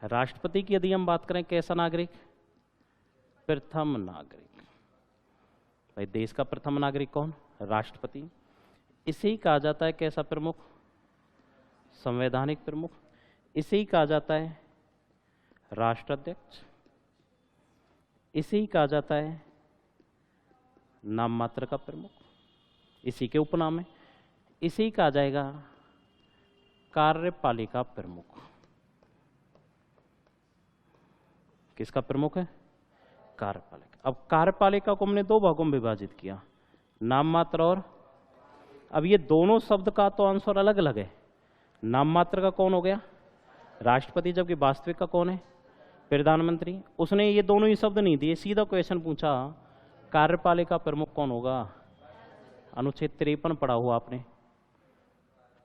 राष्ट्रपति की यदि हम बात करें, कैसा नागरिक? प्रथम नागरिक। भाई देश का प्रथम नागरिक कौन? राष्ट्रपति। इसे ही कहा जाता है कैसा प्रमुख? संवैधानिक प्रमुख। इसे ही कहा जाता है राष्ट्राध्यक्ष। इसे ही कहा जाता है नाम मात्र का प्रमुख, इसी के उपनाम है। इसे ही कहा जाएगा कार्यपालिका प्रमुख। किसका प्रमुख है? कार्यपालिका। अब कार्यपालिका को हमने दो भागों में विभाजित किया, नाम मात्र और। अब ये दोनों शब्द का तो आंसर अलग अलग है। नाम मात्र का कौन हो गया? राष्ट्रपति, जबकि वास्तविक का कौन है? प्रधानमंत्री। उसने ये दोनों ही शब्द नहीं दिए, सीधा क्वेश्चन पूछा कार्यपालिका प्रमुख कौन होगा? अनुच्छेद 53 पढ़ा हुआ आपने,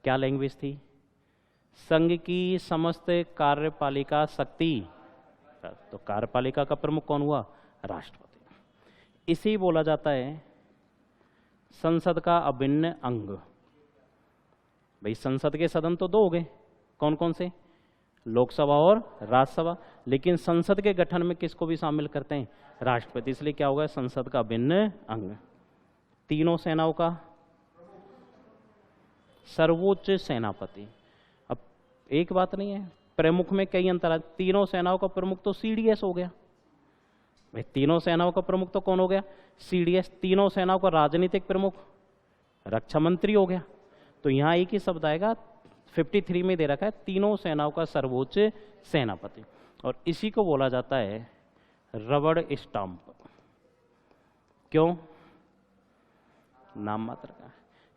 क्या लैंग्वेज थी? संघ की समस्त कार्यपालिका शक्ति, तो कार्यपालिका का प्रमुख कौन हुआ? राष्ट्रपति। इसे ही बोला जाता है संसद का अभिन्न अंग। भाई संसद के सदन तो दो हो गए, कौन कौन से? लोकसभा और राज्यसभा। लेकिन संसद के गठन में किसको भी शामिल करते हैं? राष्ट्रपति। इसलिए क्या होगा? संसद का अभिन्न अंग। तीनों सेनाओं का सर्वोच्च सेनापति। अब एक बात नहीं है, प्रमुख में कई अंतर है। तीनों सेनाओं का प्रमुख तो सीडीएस हो गया। भाई तीनों सेनाओं का प्रमुख तो कौन हो गया? सीडीएस। तीनों सेनाओं का राजनीतिक प्रमुख रक्षा मंत्री हो गया। तो यहां एक ही शब्द आएगा, 53 में दे रखा है तीनों सेनाओं का सर्वोच्च सेनापति। और इसी को बोला जाता है रबड़ स्टाम्प। क्यों? नाम मात्र का।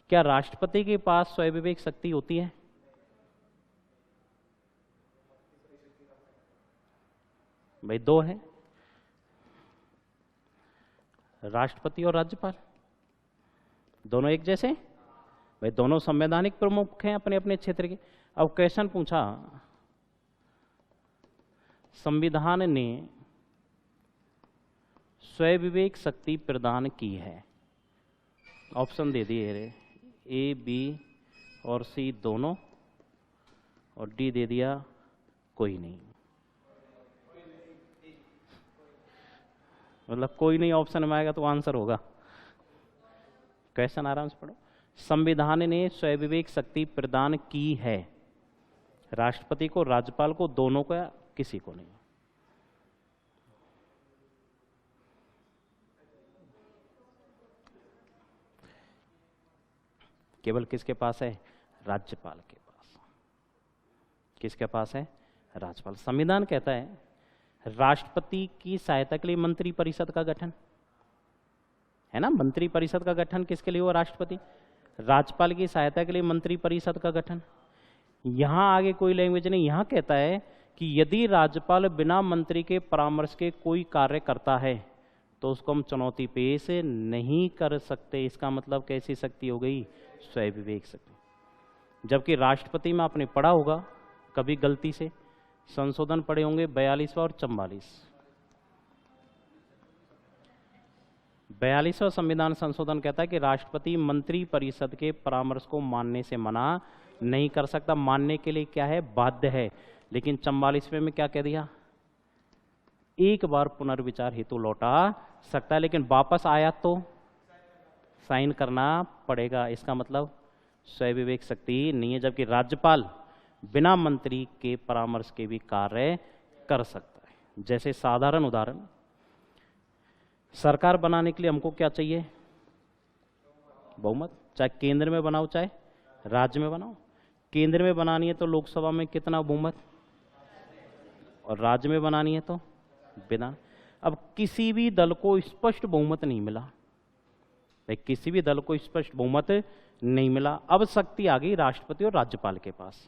क्या राष्ट्रपति के पास स्वयं विवेक शक्ति होती है? भाई दो है, राष्ट्रपति और राज्यपाल। दोनों एक जैसे? भाई दोनों संवैधानिक प्रमुख हैं अपने अपने क्षेत्र के। अब क्वेश्चन पूछा संविधान ने स्वयं विवेक शक्ति प्रदान की है, ऑप्शन दे दिए रे, ए बी और सी दोनों, और डी दे दिया कोई नहीं। मतलब कोई नहीं ऑप्शन में आएगा तो आंसर होगा। क्वेश्चन आराम से पढ़ो। संविधान ने स्वयं विवेक शक्ति प्रदान की है, राष्ट्रपति को, राज्यपाल को, दोनों को, या किसी को नहीं? केवल किसके पास है? राज्यपाल के पास। किसके पास है? राज्यपाल। संविधान कहता है राष्ट्रपति की सहायता के लिए मंत्री परिषद का गठन, है ना? मंत्री परिषद का गठन किसके लिए हुआ? राष्ट्रपति। राज्यपाल की सहायता के लिए मंत्री परिषद का गठन। यहां आगे कोई लैंग्वेज नहीं। यहां कहता है कि यदि राज्यपाल बिना मंत्री के परामर्श के कोई कार्य करता है तो उसको हम चुनौती पेश नहीं कर सकते। इसका मतलब कैसी शक्ति हो गई? स्वयं विवेक शक्ति। जबकि राष्ट्रपति में आपने पढ़ा होगा कभी गलती से, संशोधन पढ़े होंगे 42वां और 44। 42वां संविधान संशोधन कहता है कि राष्ट्रपति मंत्री परिषद के परामर्श को मानने से मना नहीं कर सकता। मानने के लिए क्या है? बाध्य है। लेकिन 44वें में क्या कह दिया? एक बार पुनर्विचार हेतु लौटा सकता है, लेकिन वापस आया तो साइन करना पड़ेगा। इसका मतलब स्वयं विवेक शक्ति नहीं है। जबकि राज्यपाल बिना मंत्री के परामर्श के भी कार्य कर सकता है। जैसे साधारण उदाहरण, सरकार बनाने के लिए हमको क्या चाहिए? बहुमत। चाहे केंद्र में बनाओ चाहे राज्य में बनाओ। केंद्र में बनानी है तो लोकसभा में कितना बहुमत, और राज्य में बनानी है तो बिना। अब किसी भी दल को स्पष्ट बहुमत नहीं मिला। भाई किसी भी दल को स्पष्ट बहुमत नहीं मिला। अब शक्ति आ गई राष्ट्रपति और राज्यपाल के पास।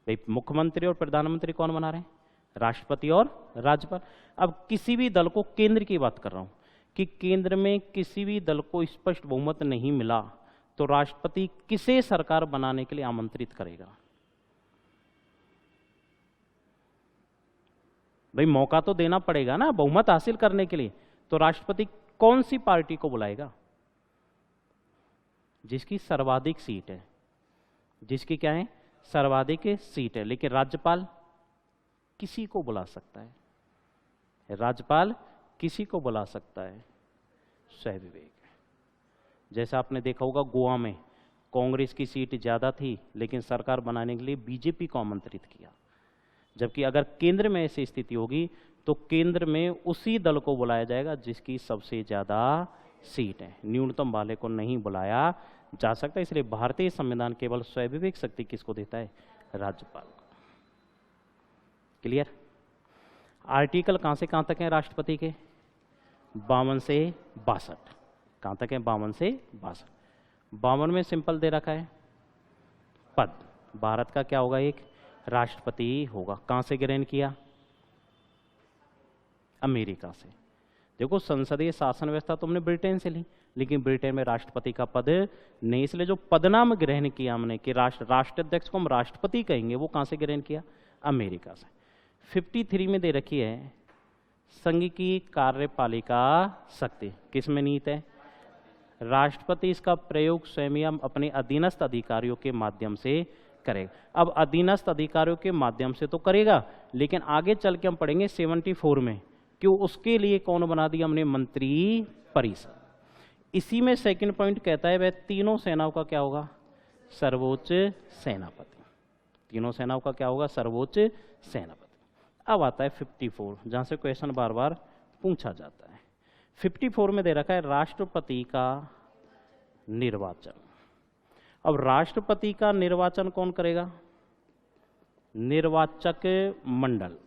भाई मुख्यमंत्री और प्रधानमंत्री कौन बना रहे हैं? राष्ट्रपति और राज्यपाल। अब किसी भी दल को, केंद्र की बात कर रहा हूं, कि केंद्र में किसी भी दल को स्पष्ट बहुमत नहीं मिला तो राष्ट्रपति किसे सरकार बनाने के लिए आमंत्रित करेगा? भाई मौका तो देना पड़ेगा ना बहुमत हासिल करने के लिए। तो राष्ट्रपति कौन सी पार्टी को बुलाएगा? जिसकी सर्वाधिक सीट है। जिसकी क्या है? सर्वाधिक सीट है। लेकिन राज्यपाल किसी को बुला सकता है, राज्यपाल किसी को बुला सकता है, स्वयं विवेक। जैसा आपने देखा होगा गोवा में कांग्रेस की सीट ज़्यादा थी, लेकिन सरकार बनाने के लिए बीजेपी को आमंत्रित किया। जबकि अगर केंद्र में ऐसी स्थिति होगी तो केंद्र में उसी दल को बुलाया जाएगा जिसकी सबसे ज़्यादा सीट है, न्यूनतम वाले को नहीं बुलाया जा सकता। इसलिए भारतीय संविधान केवल स्वयं विवेक शक्ति किसको देता है, राज्यपाल को। क्लियर? आर्टिकल कहां से कहां तक है राष्ट्रपति के? 52 से 62। कहां तक है? 52 से 62। 52 में सिंपल दे रखा है पद, भारत का क्या होगा? एक राष्ट्रपति होगा। कहां से ग्रहण किया? अमेरिका से। देखो संसदीय शासन व्यवस्था तुमने ब्रिटेन से ली, लेकिन ब्रिटेन में राष्ट्रपति का पद नहीं, इसलिए जो पदनाम ग्रहण किया हमने कि राष्ट्राध्यक्ष को हम राष्ट्रपति कहेंगे, वो कहां से ग्रहण किया? अमेरिका से। 53 में दे रखी है संघ की कार्यपालिका शक्ति किस में निहित है? राष्ट्रपति इसका प्रयोग स्वयं या अपने अधीनस्थ अधिकारियों के माध्यम से करेगा। अब अधीनस्थ अधिकारियों के माध्यम से तो करेगा, लेकिन आगे चल के हम पढ़ेंगे 74 में क्यों उसके लिए कौन बना दिया हमने? मंत्री परिषद। इसी में सेकंड पॉइंट कहता है वह तीनों सेनाओं का क्या होगा? सर्वोच्च सेनापति। तीनों सेनाओं का क्या होगा? सर्वोच्च सेनापति। अब आता है 54, जहां से क्वेश्चन बार बार पूछा जाता है। 54 में दे रखा है राष्ट्रपति का निर्वाचन। अब राष्ट्रपति का निर्वाचन कौन करेगा? निर्वाचक मंडल।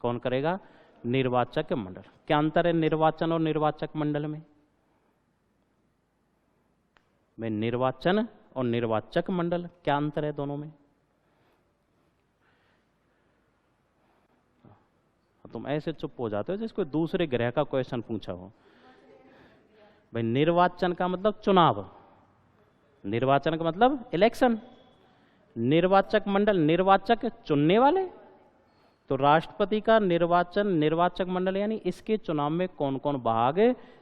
कौन करेगा? निर्वाचक मंडल। क्या अंतर है निर्वाचन और निर्वाचक मंडल में? निर्वाचन और निर्वाचक मंडल क्या अंतर है दोनों में? तुम ऐसे चुप हो जाते हो जैसे कोई दूसरे ग्रह का क्वेश्चन पूछा हो। भाई निर्वाचन का मतलब चुनाव, निर्वाचन का मतलब इलेक्शन। निर्वाचक मंडल, निर्वाचक चुनने वाले। तो राष्ट्रपति का निर्वाचन, निर्वाचक मंडल यानी इसके चुनाव में कौन कौन भाग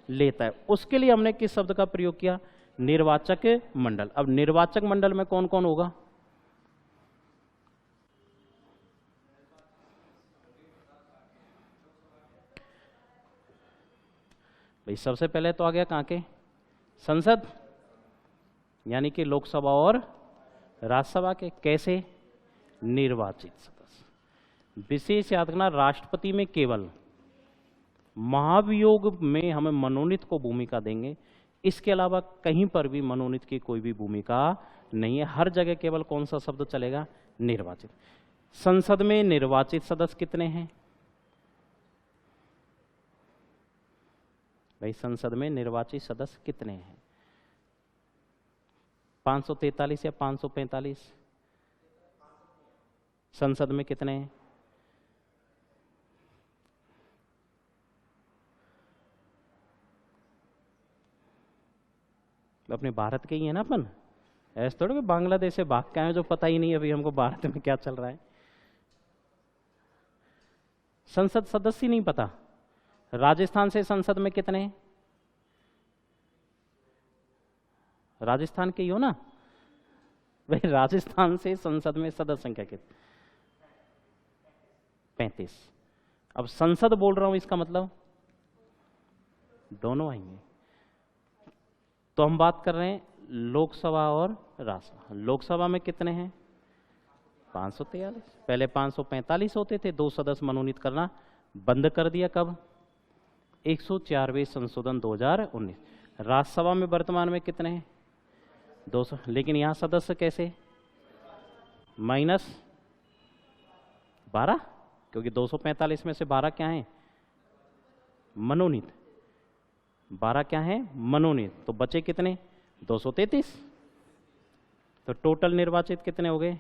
लेता है, उसके लिए हमने किस शब्द का प्रयोग किया? निर्वाचक मंडल। अब निर्वाचक मंडल में कौन कौन होगा? भाई सबसे पहले तो आ गया कहां के? संसद, यानी कि लोकसभा और राज्यसभा के। कैसे? निर्वाचित सदस्य। विशेष याद रखना, राष्ट्रपति में केवल महाभियोग में हमें मनोनीत को भूमिका देंगे, इसके अलावा कहीं पर भी मनोनीत की कोई भी भूमिका नहीं है। हर जगह केवल कौन सा शब्द चलेगा? निर्वाचित। संसद में निर्वाचित सदस्य कितने हैं? भाई संसद में निर्वाचित सदस्य कितने हैं? 543 या 545? संसद में कितने हैं? अपने भारत के ही है ना अपन, ऐसे थोड़ा कि बांग्लादेश से भाग के आए जो पता ही नहीं अभी हमको भारत में क्या चल रहा है। संसद सदस्य ही नहीं पता। राजस्थान से संसद में कितने हैं? राजस्थान के ही हो ना भाई, राजस्थान से संसद में सदस्य संख्या कितनी? 35। अब संसद बोल रहा हूं, इसका मतलब दोनों आएंगे। तो हम बात कर रहे हैं लोकसभा और राज्यसभा। लोकसभा में कितने हैं? 543। पहले 545 होते थे, 2 सदस्य मनोनीत करना बंद कर दिया। कब? 104वें संशोधन 2019। राज्यसभा में वर्तमान में कितने हैं? 200। लेकिन यहां सदस्य कैसे? -12, क्योंकि 245 में से 12 क्या हैं? मनोनीत। 12 क्या है? मनोनीत। तो बचे कितने? 233। तो टोटल निर्वाचित कितने हो गए?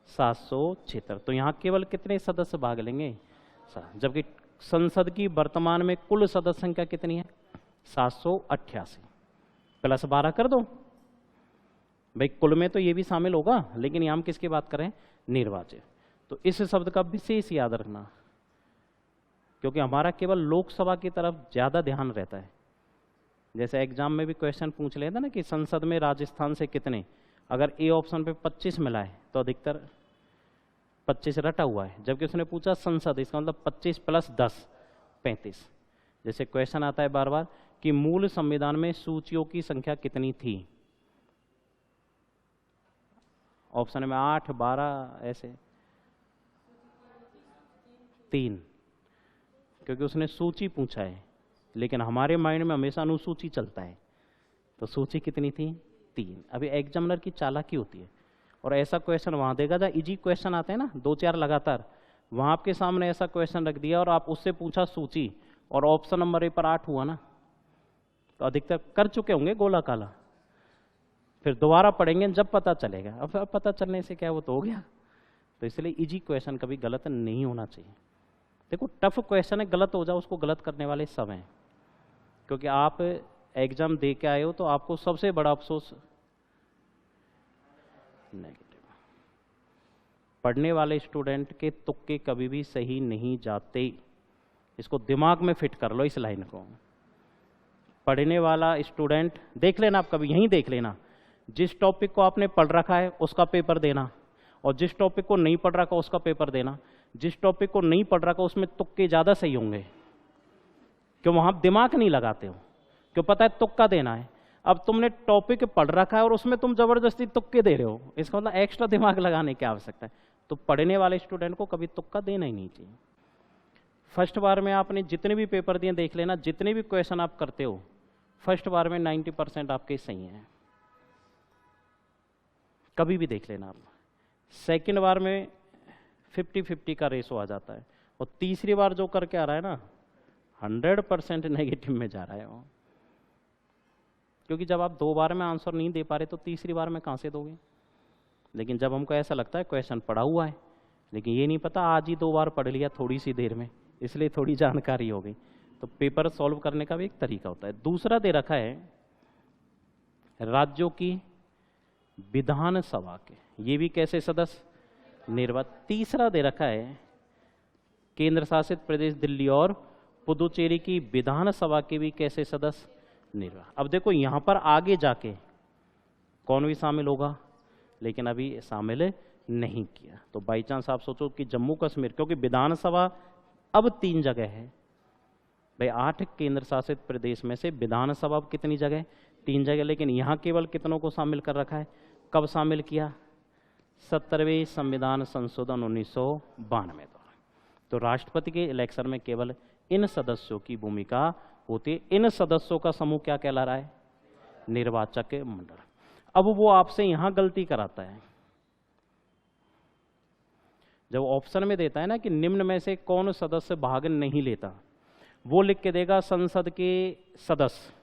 776। तो यहां केवल कितने सदस्य भाग लेंगे? जबकि संसद की वर्तमान में कुल सदस्य संख्या कितनी है? 788 प्लस 12 कर दो। भाई कुल में तो ये भी शामिल होगा, लेकिन यहां हम किसकी बात करें? निर्वाचित। तो इस शब्द का विशेष याद रखना, क्योंकि हमारा केवल लोकसभा की तरफ ज्यादा ध्यान रहता है। जैसे एग्जाम में भी क्वेश्चन पूछ लेता ना कि संसद में राजस्थान से कितने, अगर ए ऑप्शन पे 25 मिला है तो अधिकतर 25 रटा हुआ है, जबकि उसने पूछा संसद, इसका मतलब 25 + 10 35। जैसे क्वेश्चन आता है बार बार कि मूल संविधान में सूचियों की संख्या कितनी थी, ऑप्शन में 8, 12 ऐसे 3, क्योंकि उसने सूची पूछा है, लेकिन हमारे माइंड में हमेशा अनुसूची चलता है, तो सूची कितनी थी 3। अभी एग्जामिनर की चालाकी होती है, और ऐसा क्वेश्चन वहां देगा जहाँ इजी क्वेश्चन आते हैं ना 2-4 लगातार, वहां आपके सामने ऐसा क्वेश्चन रख दिया और आप उससे पूछा सूची और ऑप्शन नंबर ए पर 8 हुआ ना, तो अधिकतर कर चुके होंगे गोला काला, फिर दोबारा पढ़ेंगे जब पता चलेगा। अब पता चलने से क्या वो तो हो गया। तो इसलिए इजी क्वेश्चन कभी गलत नहीं होना चाहिए। देखो टफ क्वेश्चन है, गलत हो जाए उसको गलत करने वाले सब हैं, क्योंकि आप एग्जाम दे के आए हो तो आपको सबसे बड़ा अफसोस नेगेटिव। पढ़ने वाले स्टूडेंट के तुक्के कभी भी सही नहीं जाते, इसको दिमाग में फिट कर लो इस लाइन को। पढ़ने वाला स्टूडेंट, देख लेना आप कभी, यहीं देख लेना, जिस टॉपिक को आपने पढ़ रखा है उसका पेपर देना, और जिस टॉपिक को नहीं पढ़ रखा उसका पेपर देना। जिस टॉपिक को नहीं पढ़ रखा उसमें तुक्के ज़्यादा सही होंगे, क्यों वहाँ दिमाग नहीं लगाते हो, क्यों पता है तुक्का देना है। अब तुमने टॉपिक पढ़ रखा है और उसमें तुम जबरदस्ती तुक्के दे रहे हो, इसका मतलब एक्स्ट्रा दिमाग लगाने की आवश्यकता है। तो पढ़ने वाले स्टूडेंट को कभी तुक्का देना ही नहीं चाहिए। फर्स्ट बार में आपने जितने भी पेपर दिए देख लेना, जितने भी क्वेश्चन आप करते हो फर्स्ट बार में 90% आपके सही हैं, कभी भी देख लेना आप। सेकंड बार में 50-50 का रेशो आ जाता है, और तीसरी बार जो करके आ रहा है ना 100% नेगेटिव में जा रहा है वो, क्योंकि जब आप 2 बार में आंसर नहीं दे पा रहे तो तीसरी बार में कहाँ से दोगे। लेकिन जब हमको ऐसा लगता है क्वेश्चन पढ़ा हुआ है, लेकिन ये नहीं पता आज ही 2 बार पढ़ लिया थोड़ी सी देर में, इसलिए थोड़ी जानकारी हो गई, तो पेपर सॉल्व करने का भी एक तरीका होता है। दूसरा दे रखा है राज्यों की विधानसभा के, ये भी कैसे सदस्य निर्वाचित। तीसरा दे रखा है केंद्र शासित प्रदेश दिल्ली और पुदुचेरी की विधानसभा के भी कैसे सदस्य निर्वाचित। अब देखो यहां पर आगे जाके कौन भी शामिल होगा, लेकिन अभी शामिल नहीं किया। तो बाई चांस आप सोचो कि जम्मू कश्मीर, क्योंकि विधानसभा अब 3 जगह है भाई, 8 केंद्र शासित प्रदेश में से विधानसभा कितनी जगह, 3 जगह, लेकिन यहां केवल कितनों को शामिल कर रखा है। कब शामिल किया, 70वें संविधान संशोधन 1992 द्वारा। तो राष्ट्रपति के इलेक्शन में केवल इन सदस्यों की भूमिका होती है। इन सदस्यों का समूह क्या कहला रहा है, निर्वाचक मंडल। अब वो आपसे यहां गलती कराता है, जब ऑप्शन में देता है ना कि निम्न में से कौन सदस्य भाग नहीं लेता, वो लिख के देगा संसद के सदस्य।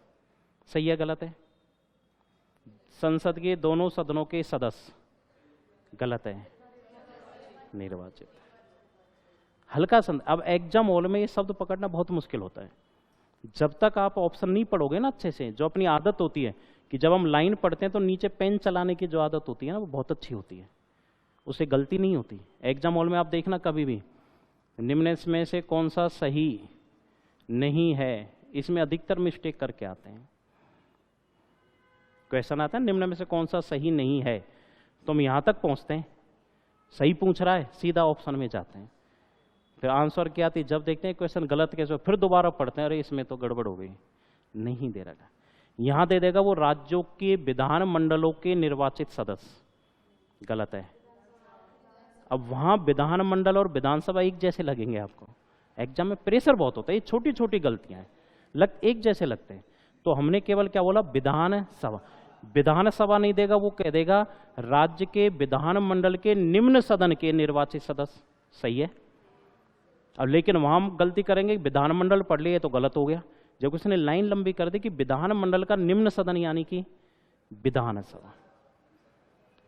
सही है गलत है, संसद के दोनों सदनों के सदस्य, गलत है, निर्वाचित। हल्का अब एग्जाम हॉल में ये शब्द पकड़ना बहुत मुश्किल होता है। जब तक आप ऑप्शन नहीं पढ़ोगे ना अच्छे से, जो अपनी आदत होती है कि जब हम लाइन पढ़ते हैं तो नीचे पेन चलाने की जो आदत होती है ना, वो बहुत अच्छी होती है, उससे गलती नहीं होती। एग्जाम हॉल में आप देखना कभी भी निम्न में से कौन सा सही नहीं है, इसमें अधिकतर मिस्टेक करके आते हैं। क्वेश्चन आता है निम्न में से कौन सा सही नहीं है, तो हम यहां तक पहुंचते हैं, सही पूछ रहा है, सीधा ऑप्शन में जाते हैं, फिर आंसर क्या आती है, जब देखते हैं क्वेश्चन गलत कैसे, फिर दोबारा पढ़ते हैं, अरे इसमें तो गड़बड़ हो गई, नहीं दे रहा। यहां दे देगा वो राज्यों के विधान मंडलों के निर्वाचित सदस्य, गलत है। अब वहां विधान मंडल और विधानसभा एक जैसे लगेंगे आपको, एग्जाम में प्रेशर बहुत होता है, ये छोटी छोटी गलतियां हैं, एक जैसे लगते हैं। तो हमने केवल क्या बोला, विधानसभा। विधानसभा नहीं देगा, वो कह देगा राज्य के विधान मंडल के निम्न सदन के निर्वाचित सदस्य। सही है। अब लेकिन वहां हम गलती करेंगे, विधानमंडल पढ़ लिए तो गलत हो गया, जब उसने लाइन लंबी कर दी कि विधानमंडल का निम्न सदन यानी कि विधानसभा।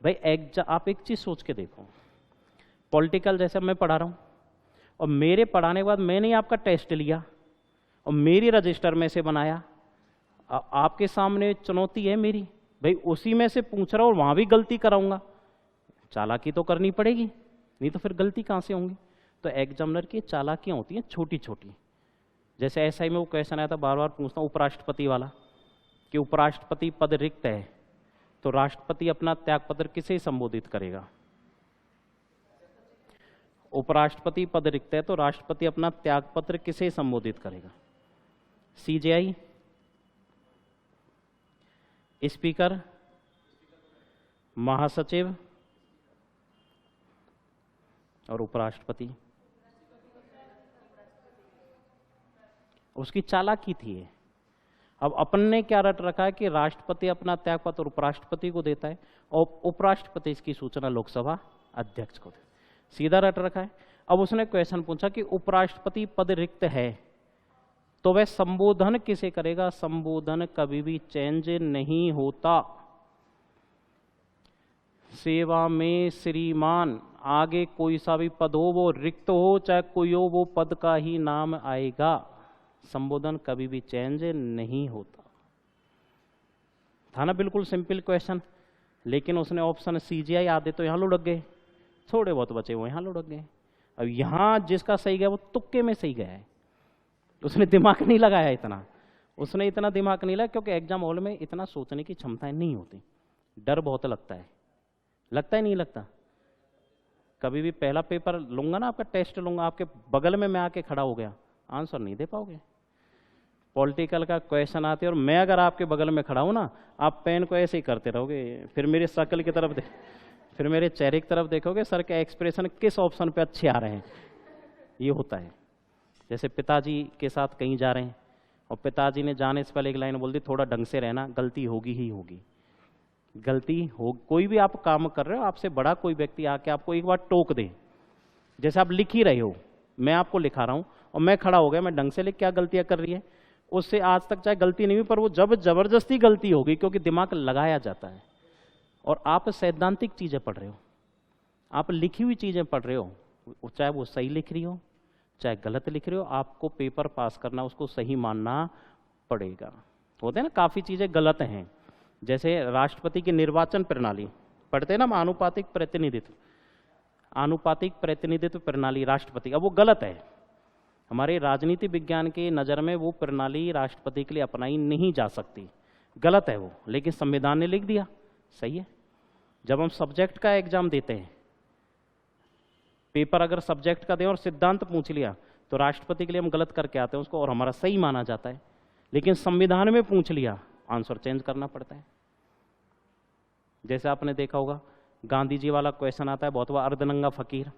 भाई आप एक चीज सोच के देखो, पॉलिटिकल जैसे मैं पढ़ा रहा हूं, और मेरे पढ़ाने के बाद मैंने आपका टेस्ट लिया और मेरी रजिस्टर में से बनाया, आपके सामने चुनौती है मेरी, भाई उसी में से पूछ रहा हूं और वहां भी गलती कराऊंगा, चालाकी तो करनी पड़ेगी, नहीं तो फिर गलती कहां से होंगी। तो एग्जामिनर की चालाकियां होती हैं छोटी छोटी। जैसे एसआई में वो क्वेश्चन आया था, बार बार पूछता हूं उपराष्ट्रपति वाला, कि उपराष्ट्रपति पद रिक्त है तो राष्ट्रपति अपना त्यागपत्र किसे संबोधित करेगा। उपराष्ट्रपति पद रिक्त है तो राष्ट्रपति अपना त्यागपत्र किसे संबोधित करेगा? सीजेआई, स्पीकर, महासचिव और उपराष्ट्रपति। उसकी चालाकी थी ये। अब अपन ने क्या रट रखा है कि राष्ट्रपति अपना त्यागपत्र उपराष्ट्रपति को देता है और उपराष्ट्रपति इसकी सूचना लोकसभा अध्यक्ष को देता है। सीधा रट रखा है। अब उसने क्वेश्चन पूछा कि उपराष्ट्रपति पद रिक्त है तो वह संबोधन किसे करेगा? संबोधन कभी भी चेंज नहीं होता। सेवा में श्रीमान, आगे कोई सा भी पद हो वो रिक्त हो चाहे कोई हो, वो पद का ही नाम आएगा। संबोधन कभी भी चेंज नहीं होता। था ना बिल्कुल सिंपल क्वेश्चन। लेकिन उसने ऑप्शन सीजीआई आधे तो यहां लुढ़क गए, थोड़े बहुत बचे वो यहां लुढ़क गए। अब यहां जिसका सही गया वो तुक्के में सही गया है। उसने दिमाग नहीं लगाया इतना, उसने इतना दिमाग नहीं लगाया क्योंकि एग्जाम हॉल में इतना सोचने की क्षमताएं नहीं होती। डर बहुत लगता है। लगता ही नहीं लगता? कभी भी पहला पेपर लूंगा ना, आपका टेस्ट लूंगा, आपके बगल में मैं आके खड़ा हो गया, आंसर नहीं दे पाओगे। पॉलिटिकल का क्वेश्चन आते और मैं अगर आपके बगल में खड़ा हूं ना, आप पेन को ऐसे ही करते रहोगे, फिर मेरी शक्ल की तरफ फिर मेरे चेहरे की तरफ देखोगे, सर के एक्सप्रेशन किस ऑप्शन पे अच्छे आ रहे हैं। ये होता है। जैसे पिताजी के साथ कहीं जा रहे हैं और पिताजी ने जाने से पहले एक लाइन बोल दी, थोड़ा ढंग से रहना, गलती होगी ही होगी। गलती हो, कोई भी आप काम कर रहे हो, आपसे बड़ा कोई व्यक्ति आके आपको एक बार टोक दे, जैसे आप लिख ही रहे हो, मैं आपको लिखा रहा हूं और मैं खड़ा हो गया, मैं ढंग से लिख, क्या गलतियां कर रही है, उससे आज तक चाहे गलती नहीं हुई पर वो जब जबरदस्ती गलती होगी, क्योंकि दिमाग लगाया जाता है। और आप सैद्धांतिक चीजें पढ़ रहे हो, आप लिखी हुई चीजें पढ़ रहे हो, चाहे वो सही लिख रही हो चाहे गलत लिख रहे हो, आपको पेपर पास करना, उसको सही मानना पड़ेगा। होते हैं ना काफी चीजें गलत हैं, जैसे राष्ट्रपति की निर्वाचन प्रणाली पढ़ते हैं ना, आनुपातिक प्रतिनिधित्व, आनुपातिक प्रतिनिधित्व प्रणाली राष्ट्रपति, अब वो गलत है। हमारे राजनीति विज्ञान के नज़र में वो प्रणाली राष्ट्रपति के लिए अपनाई नहीं जा सकती, गलत है वो, लेकिन संविधान ने लिख दिया, सही है। जब हम सब्जेक्ट का एग्जाम देते हैं, पेपर अगर सब्जेक्ट का दें और सिद्धांत पूछ लिया तो राष्ट्रपति के लिए हम गलत करके आते हैं उसको और हमारा सही माना जाता है, लेकिन संविधान में पूछ लिया आंसर चेंज करना पड़ता है। जैसे आपने देखा होगा गांधी जी वाला क्वेश्चन आता है बहुत, वह अर्धनंगा फकीर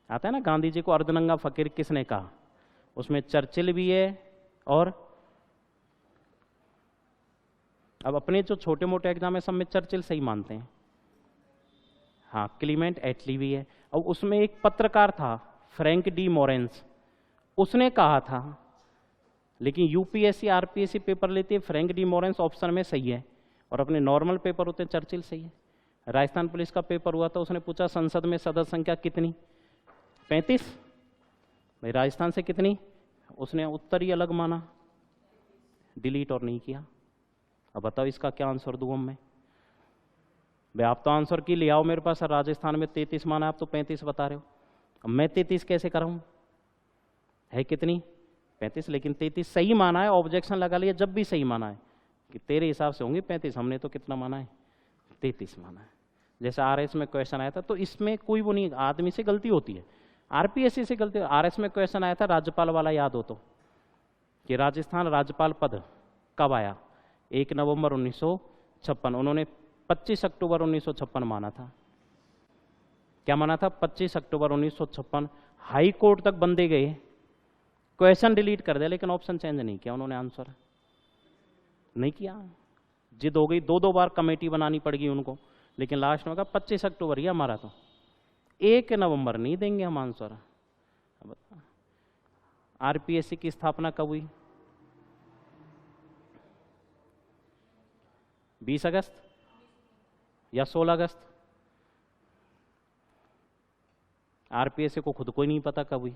आता है ना, गांधी जी को अर्धनंगा फकीर किसने कहा? उसमें चर्चिल भी है और अब अपने जो छोटे मोटे एग्जाम है सब में चर्चिल सही मानते हैं, हाँ क्लीमेंट एटली भी है। और उसमें एक पत्रकार था फ्रैंक डी मोरेंस, उसने कहा था, लेकिन यूपीएससी आरपीएससी पेपर लेती है फ्रैंक डी मोरेंस ऑप्शन में सही है और अपने नॉर्मल पेपर होते हैं चर्चिल सही है। राजस्थान पुलिस का पेपर हुआ था, उसने पूछा संसद में सदस्य संख्या कितनी? 35। भाई राजस्थान से कितनी? उसने उत्तर ही अलग माना, डिलीट और नहीं किया। अब बताओ इसका क्या आंसर दूं मैं? भाई आप तो आंसर की ले आओ मेरे पास, राजस्थान में 33 माना, आप तो 35 बता रहे हो, अब मैं 33 कैसे कराऊं? है कितनी? 35, लेकिन 33 सही माना है, ऑब्जेक्शन लगा लिया जब भी सही माना है कि तेरे हिसाब से होंगे 35, हमने तो कितना माना है? 33 माना है। जैसे आरएस में क्वेश्चन आया था, तो इसमें कोई वो नहीं, आदमी से गलती होती है, आरपीएससी से गलती। आरएस में क्वेश्चन आया था राज्यपाल वाला, याद हो तो, कि राजस्थान राज्यपाल पद कब आया? 1 नवंबर 1956। उन्होंने 25 अक्टूबर 1956 माना था। क्या माना था? 25 अक्टूबर 1956। हाई कोर्ट तक बंदे गए, क्वेश्चन डिलीट कर दिया, लेकिन ऑप्शन चेंज नहीं किया उन्होंने, आंसर नहीं किया। जिद हो गई, 2 बार कमेटी बनानी पड़ेगी उनको, लेकिन लास्ट में कहा 25 अक्टूबर ही हमारा, तो 1 नवंबर नहीं देंगे हम आंसर। आरपीएससी की स्थापना कब हुई? 20 अगस्त या 16 अगस्त? आरपीएससी को खुद को ही नहीं पता कब हुई।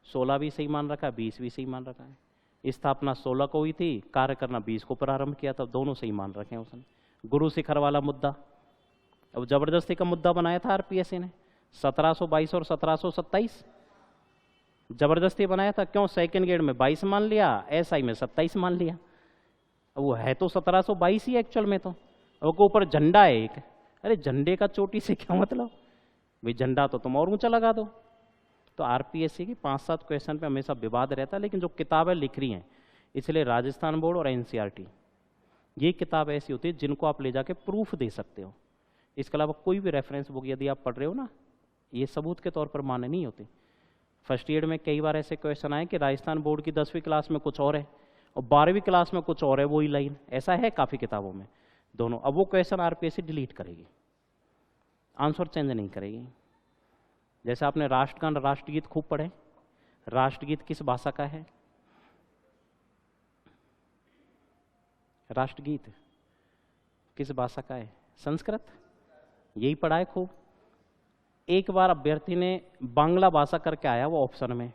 16 भी सही मान रखा है, 20 भी सही मान रखा है। स्थापना 16 को हुई थी, कार्य करना 20 को प्रारंभ किया था, दोनों सही मान रखे हैं उसने। गुरु शिखर वाला मुद्दा, अब जबरदस्ती का मुद्दा बनाया था आरपीएससी ने, 1722 और 1727 जबरदस्ती बनाया था। क्यों? सेकंड ग्रेड में 22 मान लिया, एसआई में 27 मान लिया। अब वो है तो 1722 ही एक्चुअल में, तो उसके ऊपर झंडा है एक। अरे झंडे का चोटी से क्या मतलब? भाई झंडा तो तुम और ऊंचा लगा दो। तो आरपीएससी की 5-7 क्वेश्चन पे हमेशा विवाद रहता है, लेकिन जो किताबें लिख रही हैं, इसलिए राजस्थान बोर्ड और एनसीईआरटी, ये किताब ऐसी होती है जिनको आप ले जाके प्रूफ दे सकते हो। इसके अलावा कोई भी रेफरेंस बुक यदि आप पढ़ रहे हो ना, ये सबूत के तौर पर मान्य नहीं होती। फर्स्ट ईयर में कई बार ऐसे क्वेश्चन आए कि राजस्थान बोर्ड की 10वीं क्लास में कुछ और है और 12वीं क्लास में कुछ और है, वही लाइन। ऐसा है काफ़ी किताबों में दोनों। अब वो क्वेश्चन आरपीएससी डिलीट करेगी, आंसर चेंज नहीं करेगी। जैसे आपने राष्ट्रगान राष्ट्रगीत खूब पढ़े, राष्ट्रगीत किस भाषा का है? राष्ट्रगीत किस भाषा का है? संस्कृत। यही पढ़ा है खूब। एक बार अभ्यर्थी ने बांग्ला भाषा करके आया, वो ऑप्शन में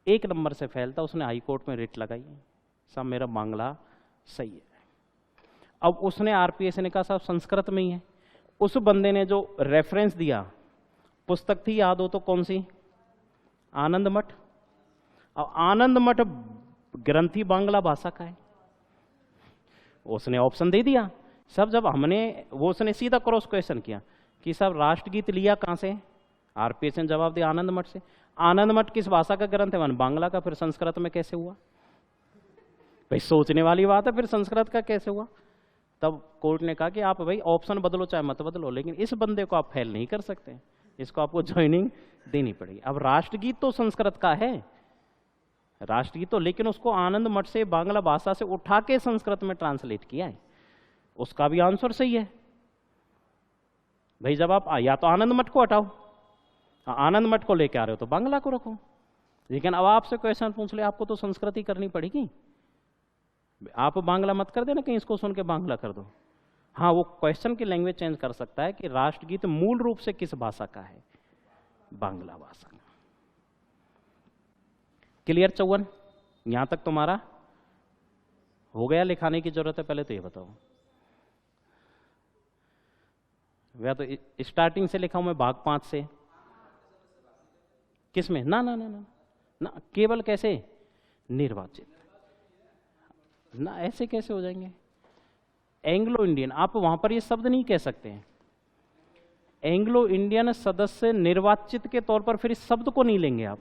1 नंबर से फेल था, उसने हाई कोर्ट में रिट लगाई, साहब मेरा बांग्ला सही है। अब उसने आरपीएससी ने कहा साहब संस्कृत में ही है। उस बंदे ने जो रेफरेंस दिया, पुस्तक थी याद हो तो कौन सी? आनंद मठ। अब आनंद मठ ग्रंथी बांग्ला भाषा का है, उसने ऑप्शन दे दिया। सब जब हमने वो, उसने सीधा क्रॉस क्वेश्चन किया कि साहब राष्ट्रगीत लिया कहां से? आरपीएससी ने जवाब दिया आनंद मठ से। आनंद मठ किस भाषा का ग्रंथ है? वन बांग्ला का। फिर संस्कृत में कैसे हुआ? भाई सोचने वाली बात है, फिर संस्कृत का कैसे हुआ? तब कोर्ट ने कहा कि आप भाई ऑप्शन बदलो चाहे मत बदलो, लेकिन इस बंदे को आप फेल नहीं कर सकते, इसको आपको ज्वाइनिंग देनी पड़ेगी। अब राष्ट्रगीत तो संस्कृत का है, राष्ट्रगीत तो, लेकिन उसको आनंद मठ से बांग्ला भाषा से उठा के संस्कृत में ट्रांसलेट किया है, उसका भी आंसर सही है। भाई जब आप या तो आनंद मठ को हटाओ, आनंद मठ को लेके आ रहे हो तो बांग्ला को रखो। लेकिन अब आपसे क्वेश्चन पूछ ले, आपको तो संस्कृत ही करनी पड़ेगी। आप बांग्ला मत कर देना कहीं इसको सुन के बांग्ला कर दो। हाँ, वो क्वेश्चन की लैंग्वेज चेंज कर सकता है कि राष्ट्रगीत मूल रूप से किस भाषा का है? बांग्ला भाषा का। क्लियर 54? यहां तक तुम्हारा हो गया? लिखाने की जरूरत है? पहले तो ये बताओ। वह तो स्टार्टिंग से लिखा हूं मैं, भाग 5 से। किसमें? ना ना ना ना ना, केवल कैसे? निर्वाचित ना, ऐसे कैसे हो जाएंगे? एंग्लो इंडियन, आप वहां पर ये शब्द नहीं कह सकते हैं। एंग्लो इंडियन सदस्य निर्वाचित के तौर पर फिर इस शब्द को नहीं लेंगे आप।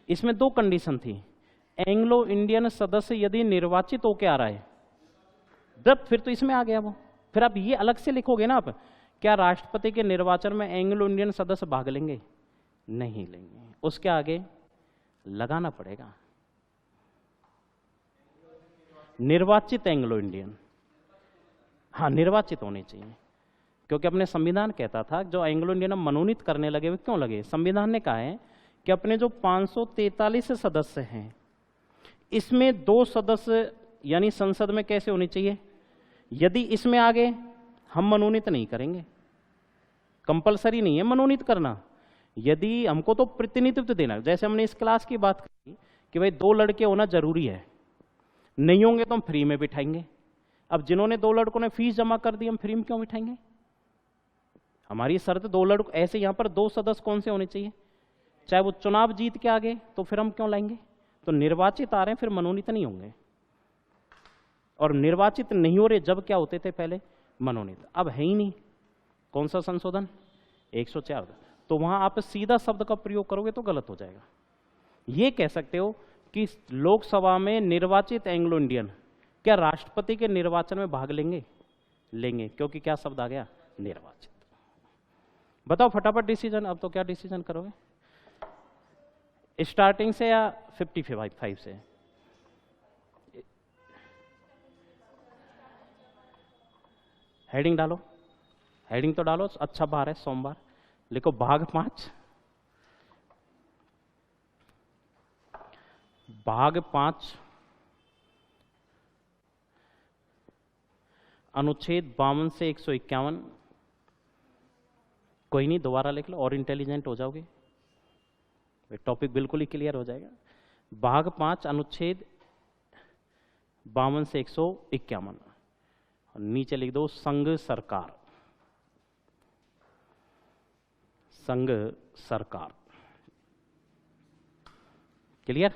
इसमें 2 कंडीशन थी। एंग्लो इंडियन सदस्य यदि निर्वाचित होके आ रहा है तब फिर तो इसमें आ गया वो। फिर आप ये अलग से लिखोगे ना, आप क्या राष्ट्रपति के निर्वाचन में एंग्लो इंडियन सदस्य भाग लेंगे? नहीं लेंगे। उसके आगे लगाना पड़ेगा निर्वाचित एंग्लो इंडियन। हाँ, निर्वाचित होने चाहिए, क्योंकि अपने संविधान कहता था जो एंग्लो इंडियन मनोनीत करने लगे, वे क्यों लगे? संविधान ने कहा है कि अपने जो 543 सदस्य हैं, इसमें 2 सदस्य यानी संसद में कैसे होने चाहिए? यदि इसमें आगे हम मनोनीत नहीं करेंगे, कंपलसरी नहीं है मनोनीत करना। यदि हमको तो प्रतिनिधित्व देना, जैसे हमने इस क्लास की बात की कि भाई 2 लड़के होना जरूरी है, नहीं होंगे तो हम फ्री में बिठाएंगे। अब जिन्होंने 2 लड़कों ने फीस जमा कर दी, हम फ्री में क्यों बिठाएंगे? हमारी शर्त 2 लड़कों, ऐसे यहां पर 2 सदस्य कौन से होने चाहिए? चाहे वो चुनाव जीत के आगे, तो फिर हम क्यों लाएंगे? तो निर्वाचित आ रहे हैं, फिर मनोनीत नहीं होंगे। और निर्वाचित नहीं हो रहे जब क्या होते थे? पहले मनोनीत। अब है ही नहीं। कौन सा संशोधन? 104। तो वहां आप सीधा शब्द का प्रयोग करोगे तो गलत हो जाएगा। ये कह सकते हो कि लोकसभा में निर्वाचित एंग्लो इंडियन क्या राष्ट्रपति के निर्वाचन में भाग लेंगे? लेंगे, क्योंकि क्या शब्द आ गया? निर्वाचित। बताओ फटाफट डिसीजन। अब तो क्या डिसीजन करोगे? स्टार्टिंग से या 55 से? हेडिंग डालो, हेडिंग तो डालो। अच्छा बार है सोमवार, लिखो भाग 5। भाग 5 अनुच्छेद 52 से 151। कोई नहीं, दोबारा लिख लो और इंटेलिजेंट हो जाओगे, टॉपिक बिल्कुल ही क्लियर हो जाएगा। भाग 5 अनुच्छेद 52 से 151। नीचे लिख दो संघ सरकार। संघ सरकार। क्लियर?